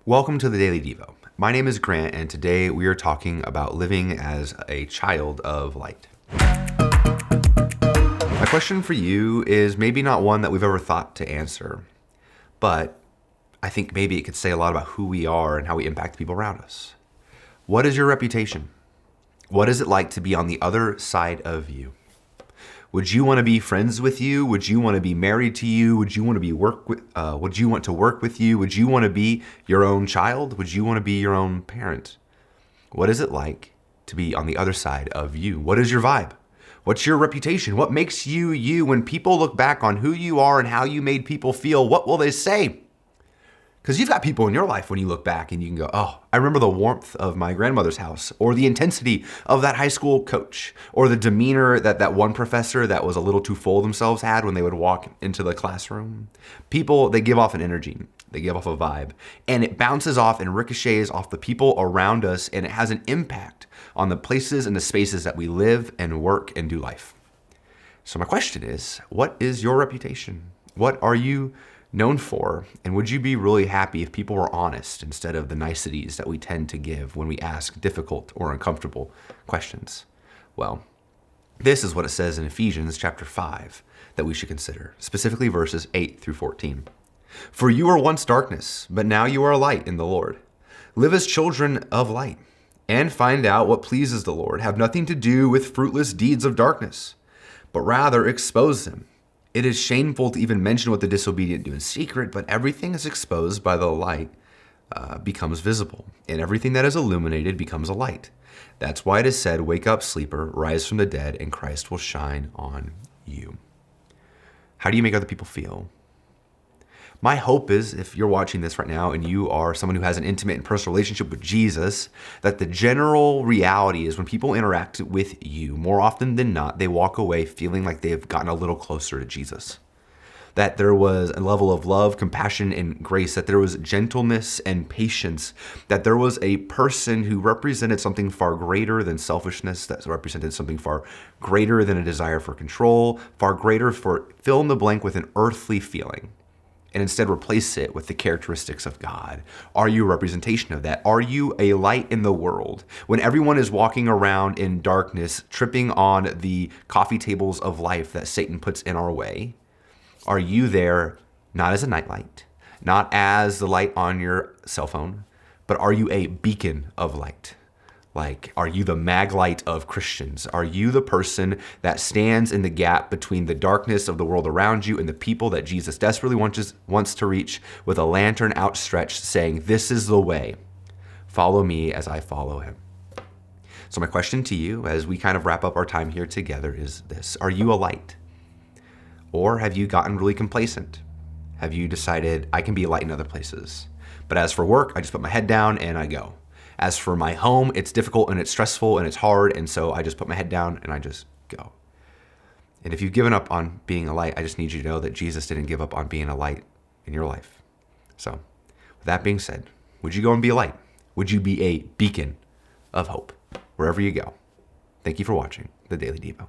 Welcome to the Daily Devo. My name is Grant, and today we are talking about living as a child of light. My question for you is maybe not one that we've ever thought to answer, but I think maybe it could say a lot about who we are and how we impact the people around us. What is your reputation? What is it like to be on the other side of you? Would you want to be friends with you? Would you want to be married to you? Would you want to be would you want to work with you? Would you want to be your own child? Would you want to be your own parent? What is it like to be on the other side of you? What is your vibe? What's your reputation? What makes you you? When people look back on who you are and how you made people feel, what will they say? Because you've got people in your life when you look back and you can go, oh, I remember the warmth of my grandmother's house, or the intensity of that high school coach, or the demeanor that one professor that was a little too full of themselves had when they would walk into the classroom. People, they give off an energy, they give off a vibe, and it bounces off and ricochets off the people around us, and it has an impact on the places and the spaces that we live and work and do life. So my question is, what is your reputation? What are you known for? And would you be really happy if people were honest instead of the niceties that we tend to give when we ask difficult or uncomfortable questions? Well, this is what it says in Ephesians chapter 5 that we should consider, specifically verses 8 through 14. For you were once darkness, but now you are light in the Lord. Live as children of light and find out what pleases the Lord. Have nothing to do with fruitless deeds of darkness, but rather expose them. It is shameful to even mention what the disobedient do in secret, but everything is exposed by the light becomes visible, and everything that is illuminated becomes a light. That's why it is said, wake up, sleeper, rise from the dead, and Christ will shine on you. How do you make other people feel? My hope is, if you're watching this right now and you are someone who has an intimate and personal relationship with Jesus, that the general reality is when people interact with you, more often than not, they walk away feeling like they've gotten a little closer to Jesus. That there was a level of love, compassion, and grace, that there was gentleness and patience, that there was a person who represented something far greater than selfishness, that represented something far greater than a desire for control, far greater for fill in the blank with an earthly feeling, and instead replace it with the characteristics of God. Are you a representation of that? Are you a light in the world? When everyone is walking around in darkness, tripping on the coffee tables of life that Satan puts in our way, are you there not as a nightlight, not as the light on your cell phone, but are you a beacon of light? Like, are you the mag light of Christians? Are you the person that stands in the gap between the darkness of the world around you and the people that Jesus desperately wants to reach with a lantern outstretched saying, this is the way, follow me as I follow him? So my question to you as we kind of wrap up our time here together is this: are you a light? Or have you gotten really complacent? Have you decided I can be a light in other places, but as for work, I just put my head down and I go? As for my home, it's difficult and it's stressful and it's hard, and so I just put my head down and I just go. And if you've given up on being a light, I just need you to know that Jesus didn't give up on being a light in your life. So with that being said, would you go and be a light? Would you be a beacon of hope wherever you go? Thank you for watching the Daily Devo.